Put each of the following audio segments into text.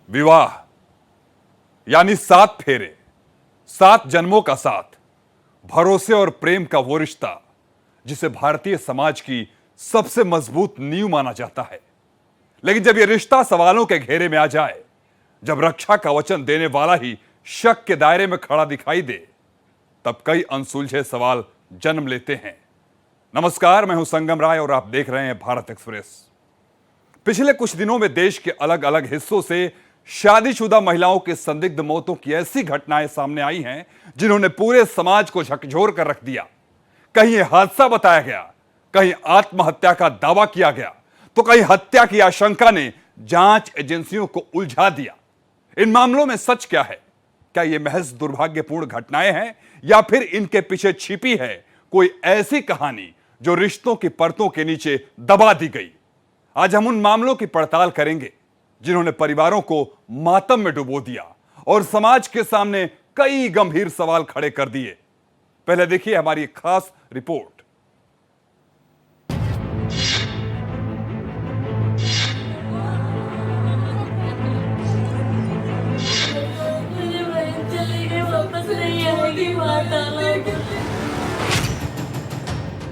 विवाह यानी 7 फेरे, 7 जन्मों का साथ, भरोसे और प्रेम का वो रिश्ता जिसे भारतीय समाज की सबसे मजबूत नींव माना जाता है। लेकिन जब यह रिश्ता सवालों के घेरे में आ जाए, जब रक्षा का वचन देने वाला ही शक के दायरे में खड़ा दिखाई दे, तब कई अनसुलझे सवाल जन्म लेते हैं। नमस्कार, मैं हूं संगम राय और आप देख रहे हैं भारत एक्सप्रेस। पिछले कुछ दिनों में देश के अलग अलग हिस्सों से शादीशुदा महिलाओं के संदिग्ध मौतों की ऐसी घटनाएं सामने आई हैं जिन्होंने पूरे समाज को झकझोर कर रख दिया। कहीं यह हादसा बताया गया, कहीं आत्महत्या का दावा किया गया, तो कहीं हत्या की आशंका ने जांच एजेंसियों को उलझा दिया। इन मामलों में सच क्या है? क्या ये महज दुर्भाग्यपूर्ण घटनाएं हैं या फिर इनके पीछे छिपी है कोई ऐसी कहानी जो रिश्तों की परतों के नीचे दबा दी गई? आज हम उन मामलों की पड़ताल करेंगे जिन्होंने परिवारों को मातम में डुबो दिया और समाज के सामने कई गंभीर सवाल खड़े कर दिए। पहले देखिए हमारी एक खास रिपोर्ट।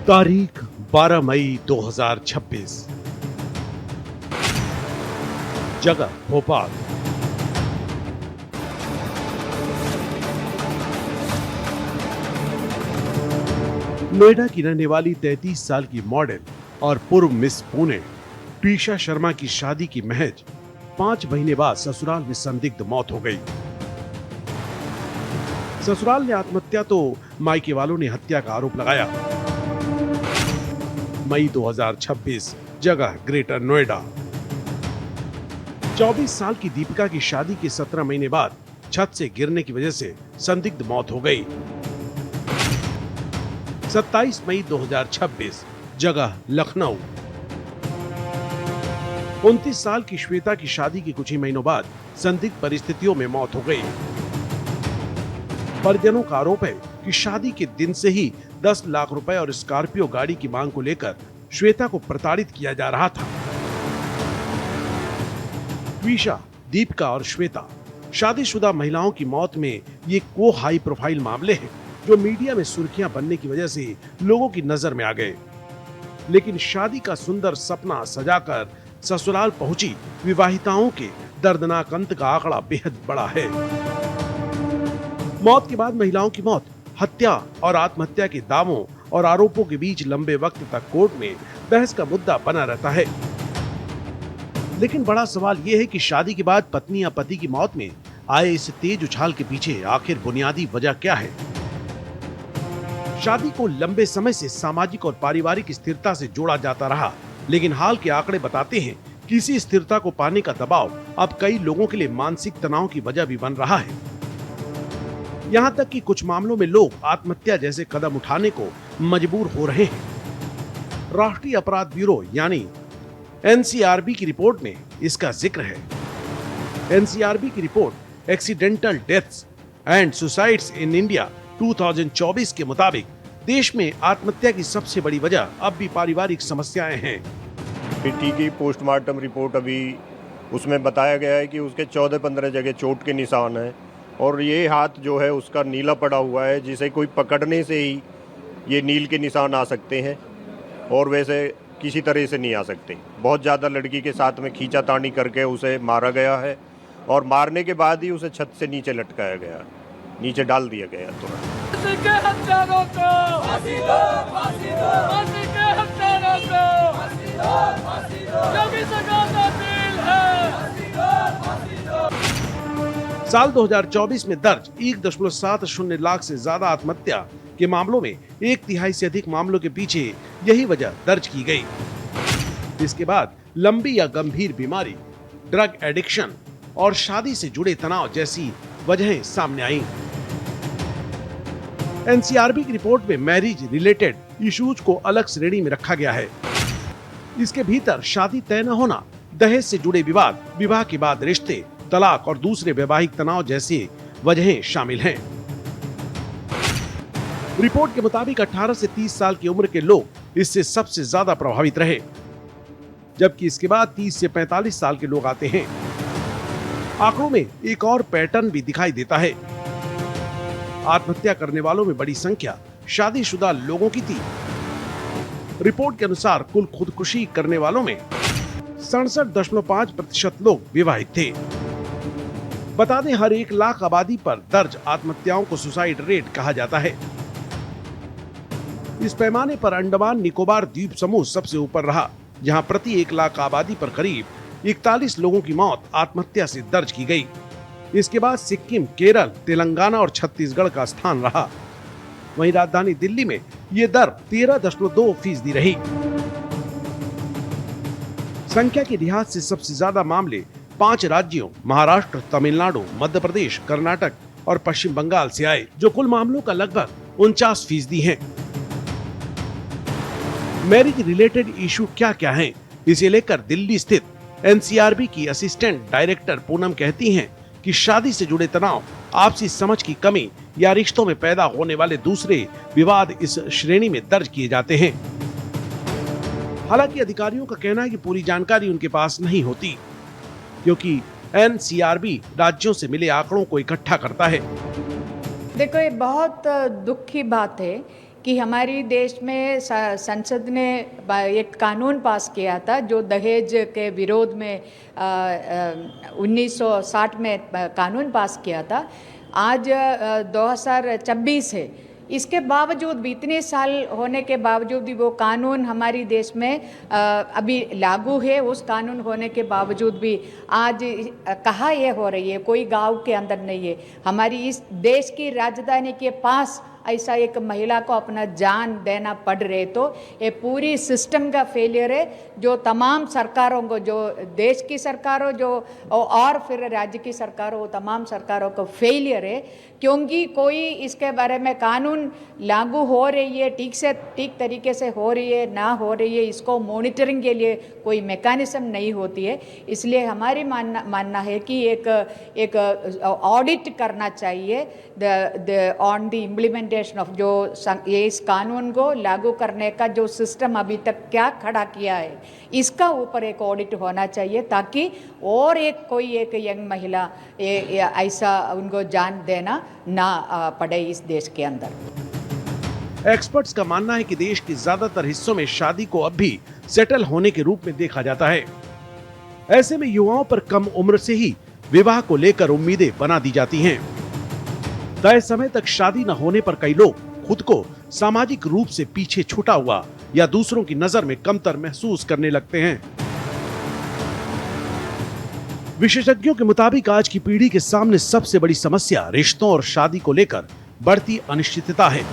तारीख 12 मई 2026, जगह भोपाल। नोएडा की रहने वाली 33 साल की मॉडल और पूर्व मिस पुणे ट्विशा शर्मा की शादी की महज 5 महीने बाद ससुराल में संदिग्ध मौत हो गई। ससुराल ने आत्महत्या तो मायके वालों ने हत्या का आरोप लगाया। मई 2026, जगह ग्रेटर नोएडा। 24 साल की दीपिका की शादी के 17 महीने बाद छत से गिरने की वजह से संदिग्ध मौत हो गई। 27 मई 2026, जगह लखनऊ। 29 साल की श्वेता की शादी के कुछ ही महीनों बाद संदिग्ध परिस्थितियों में मौत हो गई। परिजनों का आरोप है कि शादी के दिन से ही 10 लाख रुपए और स्कॉर्पियो गाड़ी की मांग को लेकर श्वेता को प्रताड़ित किया जा रहा था। ट्विशा, दीपिका और श्वेता शादीशुदा महिलाओं की मौत में ये को हाई प्रोफाइल मामले हैं जो मीडिया में सुर्खियां बनने की वजह से लोगों की नजर में आ गए। लेकिन शादी का सुंदर सपना सजाकर ससुराल पहुंची विवाहिताओं के दर्दनाक अंत का आंकड़ा बेहद बड़ा है। मौत के बाद महिलाओं की मौत, हत्या और आत्महत्या के दावों और आरोपों के बीच लंबे वक्त तक कोर्ट में बहस का मुद्दा बना रहता है। लेकिन बड़ा सवाल यह है कि शादी के बाद पत्नी या पति की मौत में आए इस तेज उछाल के पीछे आखिर बुनियादी वजह क्या है? शादी को लंबे समय से सामाजिक और पारिवारिक स्थिरता से जोड़ा जाता रहा, लेकिन हाल के आंकड़े बताते हैं कि इसी स्थिरता को पाने का दबाव अब कई लोगों के लिए मानसिक तनाव की वजह भी बन रहा है। यहाँ तक कि कुछ मामलों में लोग आत्महत्या जैसे कदम उठाने को मजबूर हो रहे हैं। राष्ट्रीय अपराध ब्यूरो यानी एनसीआरबी की रिपोर्ट में इसका जिक्र है। एनसीआरबी की report accidental deaths and suicides in India 2024 के मुताबिक देश में आत्महत्या की सबसे बड़ी वजह अब भी पारिवारिक समस्याएं हैं। बेटी की पोस्टमार्टम रिपोर्ट अभी उसमें बताया गया है कि उसके 14-15 जगह चोट के निशान हैं और ये हाथ जो है उसका नीला पड़ा हुआ है, जिसे कोई पकड़ने से ही ये नील के निशान आ सकते हैं और वैसे किसी तरह से नहीं आ सकते। बहुत ज़्यादा लड़की के साथ में खींचातानी करके उसे मारा गया है और मारने के बाद ही उसे छत से नीचे लटकाया गया, नीचे डाल दिया गया तुरंत। साल 2024 में दर्ज 1.70 लाख से ज्यादा आत्महत्या के मामलों में 1/3 से अधिक मामलों के पीछे यही वजह दर्ज की गई। इसके बाद लंबी या गंभीर बीमारी, ड्रग एडिक्शन और शादी से जुड़े तनाव जैसी वजहें सामने आईं। एनसीआरबी की रिपोर्ट में मैरिज रिलेटेड इश्यूज को अलग श्रेणी में रखा गया है। इसके भीतर शादी तय न होना, दहेज से जुड़े विवाद, विवाह के बाद रिश्ते, तलाक और दूसरे वैवाहिक तनाव जैसी वजहें शामिल हैं। रिपोर्ट के मुताबिक 18 से 30 साल की उम्र के लोग इससे सबसे ज्यादा प्रभावित रहे, जबकि इसके बाद 30 से 45 साल के लोग आते हैं। आंकड़ों में एक और पैटर्न भी दिखाई देता है। आत्महत्या करने वालों में बड़ी संख्या शादीशुदा लोगों की थी। रिपोर्ट के अनुसार कुल खुदकुशी करने वालों में 67.5% लोग विवाहित थे। बता दें, हर 1 लाख आबादी पर दर्ज आत्महत्याओं को सुसाइड रेट कहा जाता है। इस पैमाने पर अंडमान निकोबार द्वीप समूह सबसे ऊपर रहा, जहां प्रति 1 लाख आबादी पर करीब 41 लोगों की मौत आत्महत्या से दर्ज की गई। इसके बाद सिक्किम, केरल, तेलंगाना और छत्तीसगढ़ का स्थान रहा। वहीं राजधानी दिल्ली में ये दर 13.2% रही। संख्या के लिहाज से सबसे ज्यादा मामले 5 राज्यों महाराष्ट्र, तमिलनाडु, मध्य प्रदेश, कर्नाटक और पश्चिम बंगाल से आए, जो कुल मामलों का लगभग 49% है। मैरिज रिलेटेड इशू क्या क्या हैं? इसे लेकर दिल्ली स्थित एनसीआरबी की असिस्टेंट डायरेक्टर पूनम कहती हैं कि शादी से जुड़े तनाव, आपसी समझ की कमी या रिश्तों में पैदा होने वाले दूसरे विवाद इस श्रेणी में दर्ज किए जाते हैं। हालांकि अधिकारियों का कहना है कि पूरी जानकारी उनके पास नहीं होती, क्योंकि एनसीआरबी राज्यों से मिले आंकड़ों को इकट्ठा करता है। देखो, ये बहुत दुख की बात है कि हमारी देश में संसद ने एक कानून पास किया था जो दहेज के विरोध में 1960 में कानून पास किया था। आज 2026 है। इसके बावजूद भी, इतने साल होने के बावजूद भी वो कानून हमारी देश में अभी लागू है। उस कानून होने के बावजूद भी आज कहाँ ये हो रही है? कोई गांव के अंदर नहीं है। हमारी इस देश की राजधानी के पास ऐसा एक महिला को अपना जान देना पड़ रहे, तो ये पूरी सिस्टम का फेलियर है, जो तमाम सरकारों को, जो देश की सरकारों जो और फिर राज्य की सरकारों, वो तमाम सरकारों को फेलियर है, क्योंकि कोई इसके बारे में कानून लागू हो रही है, ठीक तरीके से हो रही है ना हो रही है, इसको मॉनिटरिंग के लिए कोई मैकेनिज्म नहीं होती है। इसलिए हमारी मानना है कि एक ऑडिट करना चाहिए ऑन द इम्प्लीमेंटेशन ऑफ जो ये इस कानून को लागू करने का जो सिस्टम अभी तक क्या खड़ा किया है, इसका ऊपर एक ऑडिट होना चाहिए, ताकि और कोई एक यंग महिला ऐसा उनको जान देना ना पड़े इस देश के अंदर। एक्सपर्ट्स का मानना है कि देश के ज्यादातर हिस्सों में शादी को अब भी सेटल होने के रूप में देखा जाता है। ऐसे में युवाओं पर कम उम्र से ही विवाह को लेकर उम्मीदें बना दी जाती हैं। तय समय तक शादी न होने पर कई लोग खुद को सामाजिक रूप से पीछे छूटा हुआ या दूसरों की नजर में कमतर महसूस करने लगते हैं। विशेषज्ञों के मुताबिक आज की पीढ़ी के सामने सबसे बड़ी समस्या रिश्तों और शादी को लेकर बढ़ती अनिश्चितता है।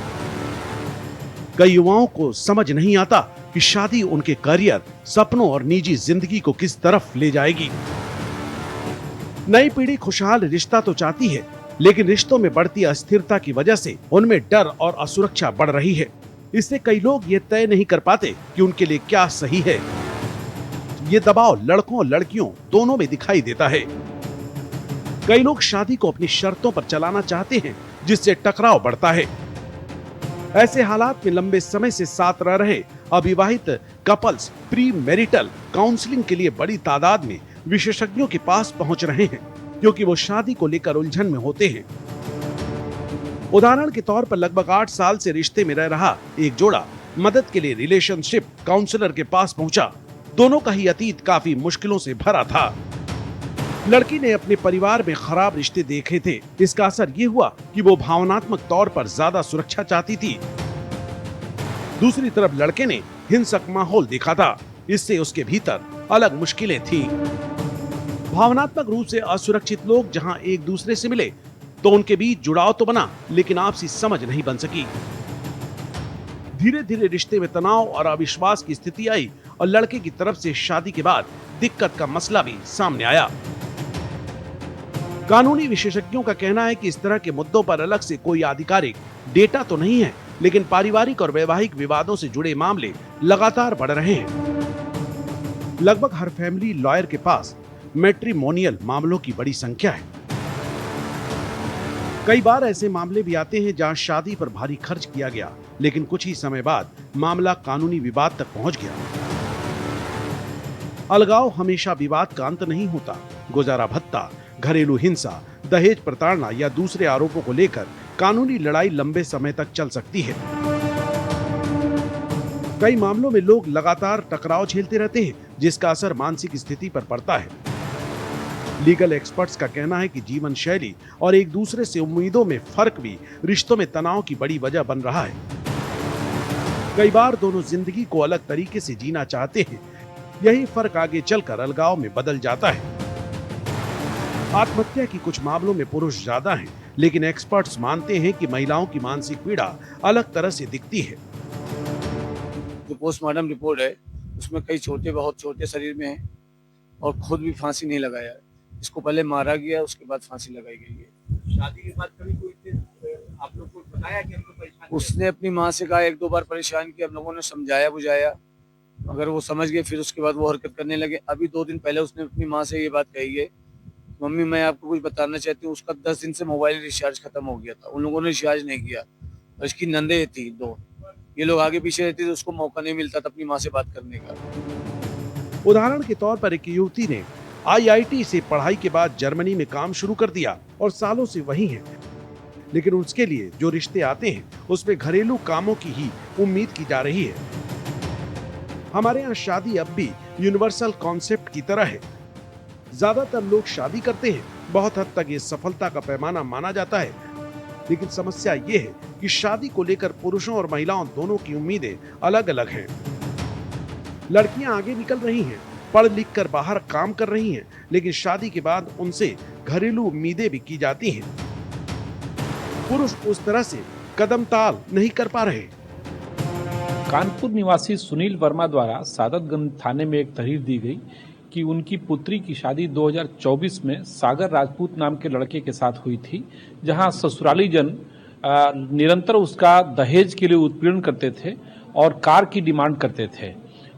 कई युवाओं को समझ नहीं आता कि शादी उनके करियर, सपनों और निजी जिंदगी को किस तरफ ले जाएगी। नई पीढ़ी खुशहाल रिश्ता तो चाहती है, लेकिन रिश्तों में बढ़ती अस्थिरता की वजह से उनमें डर और असुरक्षा बढ़ रही है। इससे कई लोग ये तय नहीं कर पाते कि उनके लिए क्या सही है। ये दबाव लड़कों और लड़कियों दोनों में दिखाई देता है। कई लोग शादी को अपनी शर्तों पर चलाना चाहते हैं, जिससे टकराव बढ़ता है। ऐसे हालात में लंबे समय से साथ रह रहे अविवाहित कपल्स प्री मैरिटल काउंसलिंग के लिए बड़ी तादाद में विशेषज्ञों के पास पहुंच रहे हैं, क्योंकि वो शादी को लेकर उलझन में होते हैं। उदाहरण के तौर पर लगभग 8 साल से रिश्ते में रह रहा एक जोड़ा मदद के लिए रिलेशनशिप काउंसलर के पास पहुंचा। दोनों का ही अतीत काफी मुश्किलों से भरा था। लड़की ने अपने परिवार में खराब रिश्ते देखे थे। इसका असर ये हुआ कि वो भावनात्मक तौर पर ज्यादा सुरक्षा चाहती थी। दूसरी तरफ लड़के ने हिंसक माहौल देखा था। इससे उसके भीतर अलग मुश्किलें थीं। भावनात्मक रूप से असुरक्षित लोग जहां एक दूसरे से मिले तो उनके बीच जुड़ाव तो बना, लेकिन आपसी समझ नहीं बन सकी। धीरे धीरे रिश्ते में तनाव और अविश्वास की स्थिति आई और लड़के की तरफ से शादी के बाद दिक्कत का मसला भी सामने आया। कानूनी विशेषज्ञों का कहना है कि इस तरह के मुद्दों पर अलग से कोई आधिकारिक डेटा तो नहीं है, लेकिन पारिवारिक और वैवाहिक विवादों से जुड़े मामले लगातार बढ़ रहे हैं। लगभग हर फैमिली लॉयर के पास मैट्रिमोनियल मामलों की बड़ी संख्या है। कई बार ऐसे मामले भी आते हैं जहां शादी पर भारी खर्च किया गया, लेकिन कुछ ही समय बाद मामला कानूनी विवाद तक पहुंच गया। अलगाव हमेशा विवाद का अंत नहीं होता। गुजारा भत्ता, घरेलू हिंसा, दहेज प्रताड़ना या दूसरे आरोपों को लेकर कानूनी लड़ाई लंबे समय तक चल सकती है। कई मामलों में लोग लगातार टकराव झेलते रहते हैं, जिसका असर मानसिक स्थिति पर पड़ता है। लीगल एक्सपर्ट्स का कहना है कि जीवन शैली और एक दूसरे से उम्मीदों में फर्क भी रिश्तों में तनाव की बड़ी वजह बन रहा है। कई बार दोनों जिंदगी को अलग तरीके से जीना चाहते हैं, यही फर्क आगे चलकर अलगाव में बदल जाता है। आत्महत्या की कुछ मामलों में पुरुष ज्यादा हैं, लेकिन एक्सपर्ट्स मानते हैं कि महिलाओं की मानसिक पीड़ा अलग तरह से दिखती है। जो पोस्टमार्टम रिपोर्ट है उसमें कई बहुत छोटे शरीर में हैं और खुद भी फांसी नहीं लगाया है। इसको पहले मारा गया, उसके बाद फांसी लगाई गई है। शादी के बाद कभी कोई आप लोग को बताया कि हमको परेशान उसने अपनी माँ से कहा, एक दो बार परेशान किया, हम लोगों ने समझाया बुझाया, मगर वो समझ गए। फिर उसके बाद वो हरकत करने लगे। अभी 2 दिन पहले उसने अपनी माँ से ये बात कही है, मम्मी मैं आपको कुछ बताना चाहती हूँ। उसका 10 दिन से मोबाइल रिचार्ज खत्म हो गया था, उन लोगों ने रिचार्ज नहीं किया और इसकी नंदे थी 2, ये लोग आगे पीछे रहते थे, उसको मौका नहीं मिलता था अपनी माँ से बात करने का। उदाहरण के तौर पर एक युवती ने IIT से पढ़ाई के बाद जर्मनी में काम शुरू कर दिया और सालों से वहीं है, लेकिन उसके लिए जो रिश्ते आते हैं उसमें घरेलू कामों की ही उम्मीद की जा रही है। हमारे यहाँ शादी अब भी यूनिवर्सल कॉन्सेप्ट की तरह है। ज्यादातर लोग शादी करते हैं, बहुत हद तक ये सफलता का पैमाना माना जाता है, लेकिन समस्या ये है कि शादी को लेकर पुरुषों और महिलाओं दोनों की उम्मीदें अलग अलग हैं। लड़कियां आगे निकल रही हैं, पढ़ लिख कर बाहर काम कर रही हैं, लेकिन शादी के बाद उनसे घरेलू उम्मीदें भी की जाती हैं। पुरुष उस तरह से कदम ताल नहीं कर पा रहे। कानपुर निवासी सुनील वर्मा द्वारा सादतगंज थाने में एक तहरीर दी गई कि उनकी पुत्री की शादी 2024 में सागर राजपूत नाम के लड़के के साथ हुई थी, जहां ससुराली जन निरंतर उसका दहेज के लिए उत्पीड़न करते थे और कार की डिमांड करते थे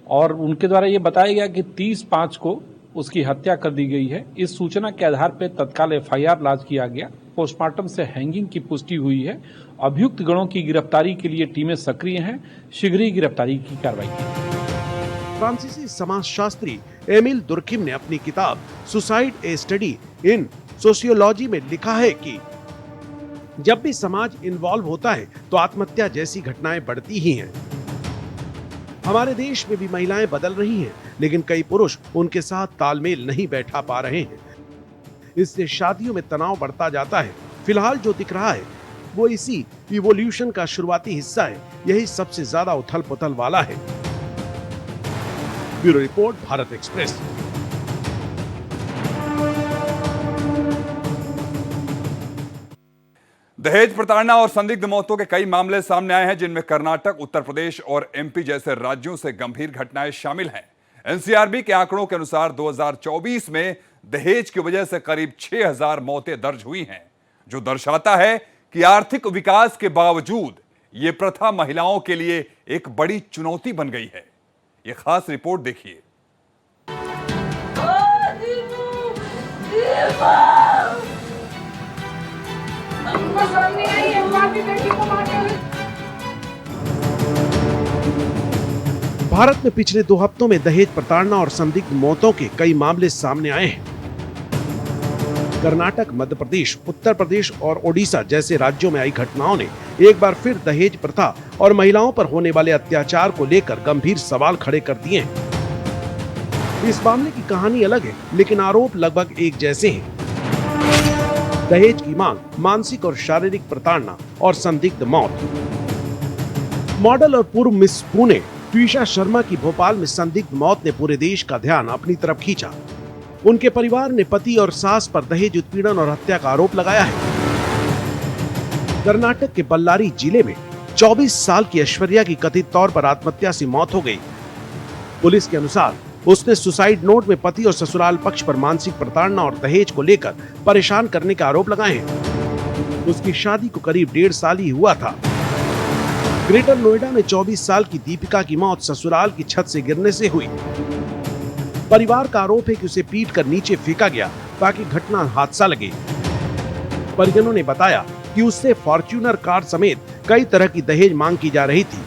और उनके द्वारा ये बताया गया कि 30/5 को उसकी हत्या कर दी गई है। इस सूचना के आधार पर तत्काल FIR लॉन्च किया गया। पोस्टमार्टम से हैंगिंग की पुष्टि हुई है। अभियुक्त गणों की गिरफ्तारी के लिए टीमें सक्रिय हैं। शीघ्र ही गिरफ्तारी की कार्रवाई की। फ्रांसीसी समाजशास्त्री एमिल दुर्खिम ने अपनी किताब suicide A study in sociology में लिखा है कि जब भी समाज इन्वॉल्व होता है तो आत्महत्या जैसी घटनाएं बढ़ती ही हैं। हमारे देश में भी महिलाएं बदल रही हैं, लेकिन कई पुरुष उनके साथ तालमेल नहीं बैठा पा रहे हैं। इससे शादियों में तनाव बढ़ता जाता है। फिलहाल जो दिख रहा है वो इसी इवोल्यूशन का शुरुआती हिस्सा है। यही सबसे ज्यादा उथल पुथल वाला है। Bureau report, Bharat express. दहेज प्रताड़ना और संदिग्ध मौतों के कई मामले सामने आए हैं, जिनमें कर्नाटक, उत्तर प्रदेश और MP जैसे राज्यों से गंभीर घटनाएं शामिल हैं। NCRB के आंकड़ों के अनुसार 2024 में दहेज की वजह से करीब 6000 मौतें दर्ज हुई हैं, जो दर्शाता है कि आर्थिक विकास के बावजूद यह प्रथा महिलाओं के लिए एक बड़ी चुनौती बन गई है। यह खास रिपोर्ट देखिए। भारत में पिछले 2 हफ्तों में दहेज प्रताड़ना और संदिग्ध मौतों के कई मामले सामने आए हैं। कर्नाटक, मध्य प्रदेश, उत्तर प्रदेश और ओडिशा जैसे राज्यों में आई घटनाओं ने एक बार फिर दहेज प्रथा और महिलाओं पर होने वाले अत्याचार को लेकर गंभीर सवाल खड़े कर दिए हैं। इस मामले की कहानी अलग है, लेकिन आरोप लगभग एक जैसे हैं। दहेज की मांग, मानसिक और शारीरिक प्रताड़ना और संदिग्ध मौत। मॉडल और पूर्व मिस पुणे ट्विशा शर्मा की भोपाल में संदिग्ध मौत ने पूरे देश का ध्यान अपनी तरफ खींचा। उनके परिवार ने पति और सास पर दहेज उत्पीड़न और हत्या का आरोप लगाया है। कर्नाटक के बल्लारी जिले में 24 साल की ऐश्वर्या की कथित तौर पर आत्महत्या से मौत हो गई। पुलिस के अनुसार उसने सुसाइड नोट में पति और ससुराल पक्ष पर मानसिक प्रताड़ना और दहेज को लेकर परेशान करने का आरोप लगाए हैं। उसकी शादी को करीब 1.5 साल ही हुआ था। ग्रेटर नोएडा में 24 साल की दीपिका की मौत ससुराल की छत से गिरने से हुई। परिवार का आरोप है कि उसे पीट कर नीचे फेंका गया ताकि घटना हादसा लगे। परिजनों ने बताया कि उससे फॉर्च्यूनर कार समेत कई तरह की दहेज मांग की जा रही थी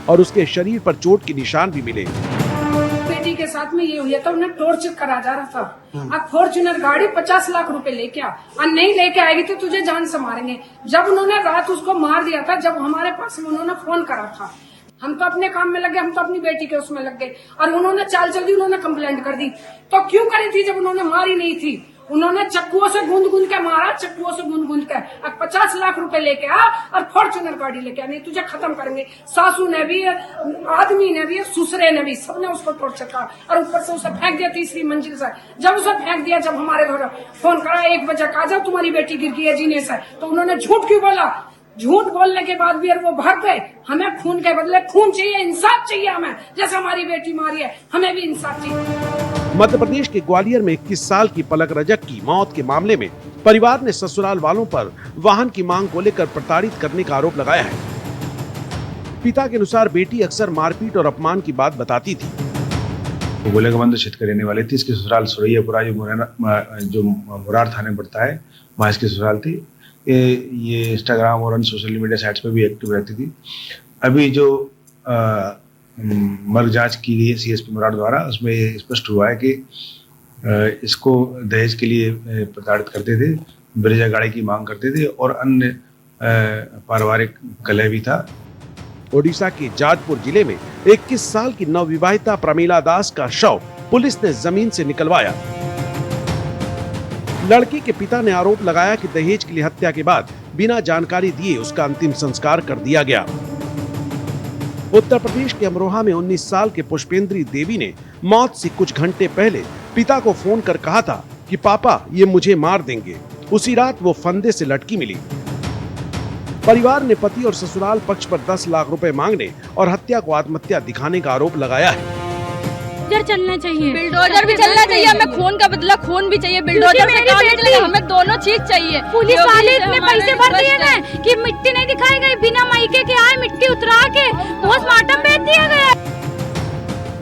और उसके शरीर पर चोट के निशान भी मिले। बेटी के साथ में ये हुआ था, उन्हें टॉर्चर करा जा रहा था। अब फॉर्च्यूनर गाड़ी 50 लाख रुपए लेके आ, और नहीं लेके आएगी तो तुझे जान से मारेंगे। जब उन्होंने रात उसको मार दिया था, जब हमारे पास में उन्होंने फोन करा था, हम तो अपने काम में लग गए, हम तो अपनी बेटी के उसमें लग गए, और उन्होंने चाल चल दी, उन्होंने कंप्लेंट कर दी। तो क्यों करी थी जब उन्होंने मारी नहीं थी? उन्होंने चक्कुओं से गूंद के मारा, चक्कुओं से गूंद के। अब 50 लाख रुपए लेके आ और फॉर्च्यूनर गाड़ी लेके आ, नहीं तुझे खत्म करेंगे। सासू ने भी, आदमी ने भी, ससुरे ने भी, सबने उसको टॉर्चर करा, और ऊपर से उसे फेंक दिया 3री मंजिल से। जब उसे फेंक दिया, जब हमारे घर फोन करा 1 बजे का, जाओ तुम्हारी बेटी गिर गई है जीने से, तो उन्होंने झूठ क्यों बोला? झूठ बोलने के बाद भी वो भाग गए। हमें खून के बदले खून चाहिए, इंसाफ चाहिए हमें, जैसे हमारी बेटी मारी है, हमें भी इंसाफ चाहिए। मध्य प्रदेश के ग्वालियर में 21 साल की पलक रजक की मौत के मामले में परिवार ने ससुराल वालों पर वाहन की मांग को लेकर प्रताड़ित करने का आरोप लगाया है। पिता के अनुसार बेटी अक्सर मारपीट और अपमान की बात बताती थी। वो गोलेगमंद क्षेत्र रहने वाली थी। इसकी ससुराल सुरैयापुरा जो मुरार थाने पड़ता है, वहाँ इसकी ससुराल थी। ये इंस्टाग्राम और अन्य सोशल मीडिया साइट्स पे भी एक्टिव रहती थी। अभी जो मर्ग जांच की गई है सीएसपी मुरार द्वारा, उसमें ये स्पष्ट हुआ है कि इसको दहेज के लिए प्रताड़ित करते थे, ब्रेजा गाड़ी की मांग करते थे और अन्य पारिवारिक कलह भी था। ओडिशा के जाजपुर जिले में 21 साल की नवविवाहिता प्रमीला दास का शव पुलिस ने जमीन से निकलवाया। लड़की के पिता ने आरोप लगाया कि दहेज के लिए हत्या के बाद बिना जानकारी दिए उसका अंतिम संस्कार कर दिया गया। उत्तर प्रदेश के अमरोहा में 19 साल के पुष्पेंद्री देवी ने मौत से कुछ घंटे पहले पिता को फोन कर कहा था कि पापा ये मुझे मार देंगे। उसी रात वो फंदे से लटकी मिली। परिवार ने पति और ससुराल पक्ष पर 10 लाख रुपए मांगने और हत्या को आत्महत्या दिखाने का आरोप लगाया है। चलना चाहिए, बिल्डोजर भी चलना चाहिए, हमें खून का बदला खून भी चाहिए, बिल्डोजर से काम नहीं चलेगा, हमें दोनों चीज चाहिए। पुलिस वाले इतने पैसे भर दिए गए कि मिट्टी नहीं दिखाई गई, बिना मायके के आए मिट्टी उतरा के पोस्टमार्टम भेज दिया गया।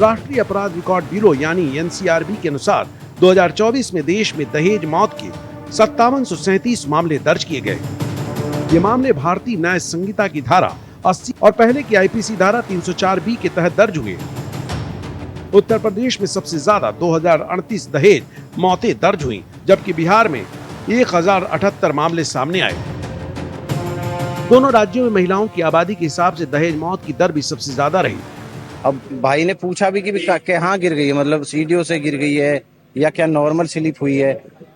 राष्ट्रीय अपराध रिकॉर्ड ब्यूरो यानी एनसीआरबी के अनुसार 2024 में देश में दहेज मौत के 5737 मामले दर्ज किए गए। ये मामले भारतीय न्याय संहिता की धारा 80 और पहले की आईपीसी धारा 304B के तहत दर्ज हुए। उत्तर प्रदेश में सबसे ज्यादा 2038 दहेज मौतें दर्ज हुई, जबकि बिहार में 1078 मामले सामने आए। दोनों राज्यों में महिलाओं की आबादी के हिसाब से दहेज मौत की दर भी सबसे ज्यादा रही। अब भाई ने पूछा भी कि कहाँ गिर गई है, मतलब सीढ़ियों से गिर गई है या क्या नॉर्मल स्लिप हुई है,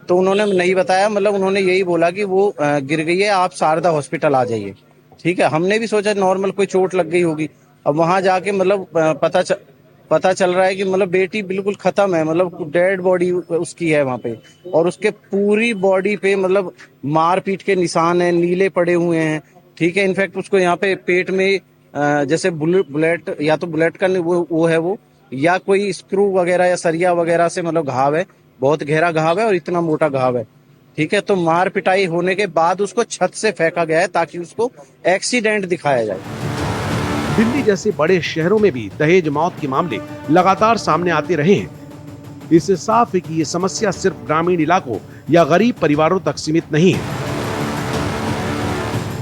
तो उन्होंने नहीं बताया। मतलब उन्होंने यही बोला कि वो गिर गई है, आप शारदा हॉस्पिटल आ जाइए। ठीक है, हमने भी सोचा नॉर्मल कोई चोट लग गई होगी। अब वहां जाके मतलब पता चल रहा है कि मतलब बेटी बिल्कुल खत्म है, मतलब डेड बॉडी उसकी है वहां पे, और उसके पूरी बॉडी पे मतलब मारपीट के निशान हैं, नीले पड़े हुए हैं। ठीक है, इनफैक्ट उसको यहाँ पे पेट में जैसे बुलेट या तो बुलेट का वो है वो, या कोई स्क्रू वगैरह या सरिया वगैरह से मतलब घाव है, बहुत गहरा घाव है और इतना मोटा घाव है। ठीक है, तो मार पिटाई होने के बाद उसको छत से फेंका गया है ताकि उसको एक्सीडेंट दिखाया जाए। दिल्ली जैसे बड़े शहरों में भी दहेज मौत के मामले लगातार सामने आते रहे हैं। इससे साफ है कि ये समस्या सिर्फ ग्रामीण इलाकों या गरीब परिवारों तक सीमित नहीं है।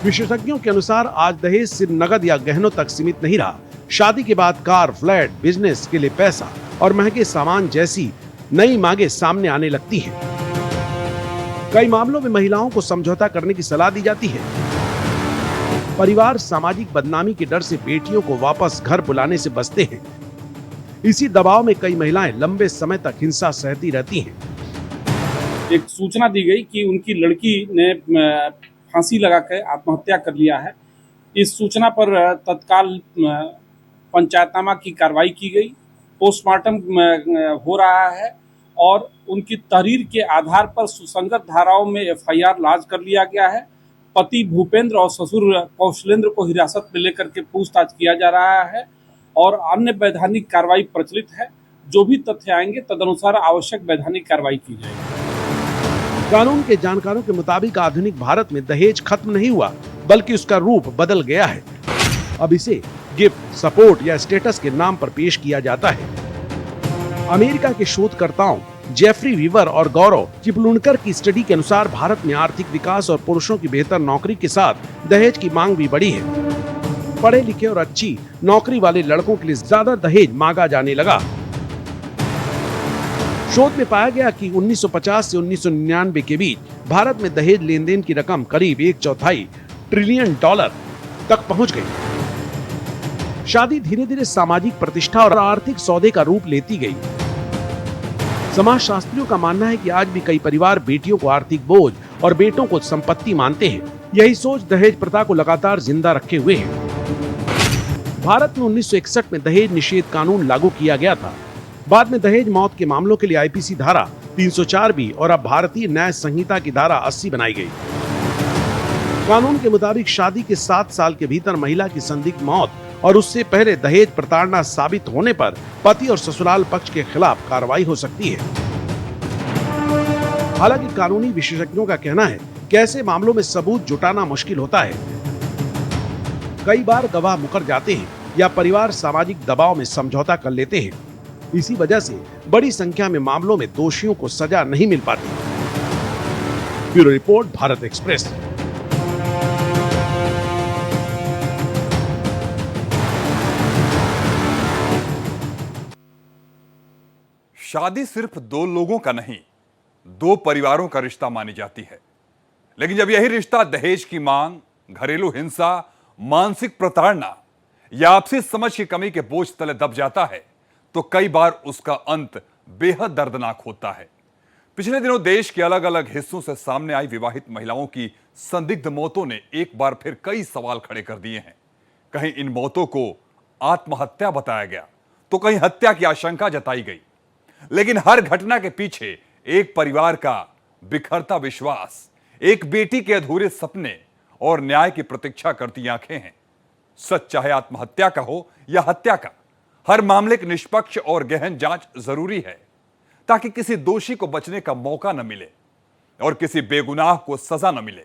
विशेषज्ञों के अनुसार आज दहेज सिर्फ नगद या गहनों तक सीमित नहीं रहा। शादी के बाद कार, फ्लैट, बिजनेस के लिए पैसा और महंगे सामान जैसी नई मांगे सामने आने लगती हैं। कई मामलों में महिलाओं को समझौता करने की सलाह दी जाती है। परिवार सामाजिक बदनामी के डर से बेटियों को वापस घर बुलाने से बचते हैं। इसी दबाव में कई महिलाएं लंबे समय तक हिंसा सहती रहती हैं। एक सूचना दी गई कि उनकी लड़की ने फांसी लगाकर आत्महत्या कर लिया है। इस सूचना पर तत्काल पंचायतनामा की कार्रवाई की गई, पोस्टमार्टम हो रहा है और उनकी तहरीर के आधार पर सुसंगत धाराओं में एफआईआर लॉन्च कर लिया गया है। पति भूपेंद्र और ससुर कौशलेंद्र को हिरासत में लेकर के पूछताछ किया जा रहा है और अन्य वैधानिक कार्रवाई प्रचलित है। जो भी तथ्य आएंगे तदनुसार आवश्यक वैधानिक कार्रवाई की जाएगी। कानून के जानकारों के मुताबिक आधुनिक भारत में दहेज खत्म नहीं हुआ, बल्कि उसका रूप बदल गया है। अब इसे गिफ्ट, सपोर्ट या स्टेटस के नाम पर पेश किया जाता है। अमेरिका के शोधकर्ताओं जेफरी वीवर और गौरव चिपलुनकर की स्टडी के अनुसार भारत में आर्थिक विकास और पुरुषों की बेहतर नौकरी के साथ दहेज की मांग भी बढ़ी है। पढ़े लिखे और अच्छी नौकरी वाले लड़कों के लिए ज्यादा दहेज मांगा जाने लगा। शोध में पाया गया कि 1950 से 1999 के बीच भारत में दहेज लेन देन की रकम करीब 1/4 ट्रिलियन डॉलर तक पहुंच गई। शादी धीरे धीरे सामाजिक प्रतिष्ठा और आर्थिक सौदे का रूप लेती गई। समाजशास्त्रियों का मानना है कि आज भी कई परिवार बेटियों को आर्थिक बोझ और बेटों को संपत्ति मानते हैं। यही सोच दहेज प्रथा को लगातार जिंदा रखे हुए है। भारत में 1961 में दहेज निषेध कानून लागू किया गया था। बाद में दहेज मौत के मामलों के लिए आईपीसी धारा 304 भी और अब भारतीय न्याय संहिता की धारा 80 बनाई गई। कानून के मुताबिक शादी के 7 साल के भीतर महिला की संदिग्ध मौत और उससे पहले दहेज प्रताड़ना साबित होने पर पति और ससुराल पक्ष के खिलाफ कार्रवाई हो सकती है। हालांकि कानूनी विशेषज्ञों का कहना है कि ऐसे मामलों में सबूत जुटाना मुश्किल होता है। कई बार गवाह मुकर जाते हैं या परिवार सामाजिक दबाव में समझौता कर लेते हैं। इसी वजह से बड़ी संख्या में मामलों में दोषियों को सजा नहीं मिल पाती। Bureau report, Bharat express. शादी सिर्फ दो लोगों का नहीं, दो परिवारों का रिश्ता मानी जाती है। लेकिन जब यही रिश्ता दहेज की मांग, घरेलू हिंसा, मानसिक प्रताड़ना या आपसी समझ की कमी के बोझ तले दब जाता है तो कई बार उसका अंत बेहद दर्दनाक होता है। पिछले दिनों देश के अलग अलग हिस्सों से सामने आई विवाहित महिलाओं की संदिग्ध मौतों ने एक बार फिर कई सवाल खड़े कर दिए हैं। कहीं इन मौतों को आत्महत्या बताया गया तो कहीं हत्या की आशंका जताई गई। लेकिन हर घटना के पीछे एक परिवार का बिखरता विश्वास, एक बेटी के अधूरे सपने और न्याय की प्रतीक्षा करती आंखें हैं। सच चाहे आत्महत्या का हो या हत्या का, हर मामले की निष्पक्ष और गहन जांच जरूरी है ताकि किसी दोषी को बचने का मौका न मिले और किसी बेगुनाह को सजा न मिले।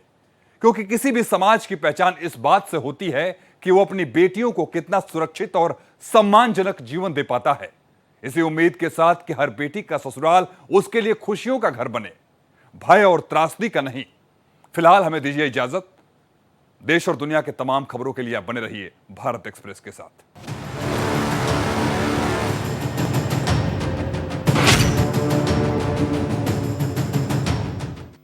क्योंकि किसी भी समाज की पहचान इस बात से होती है कि वो अपनी बेटियों को कितना सुरक्षित और सम्मानजनक जीवन दे पाता है। इसी उम्मीद के साथ कि हर बेटी का ससुराल उसके लिए खुशियों का घर बने, भय और त्रासदी का नहीं। फिलहाल हमें दीजिए इजाजत। देश और दुनिया के तमाम खबरों के लिए आप बने रहिए भारत एक्सप्रेस के साथ।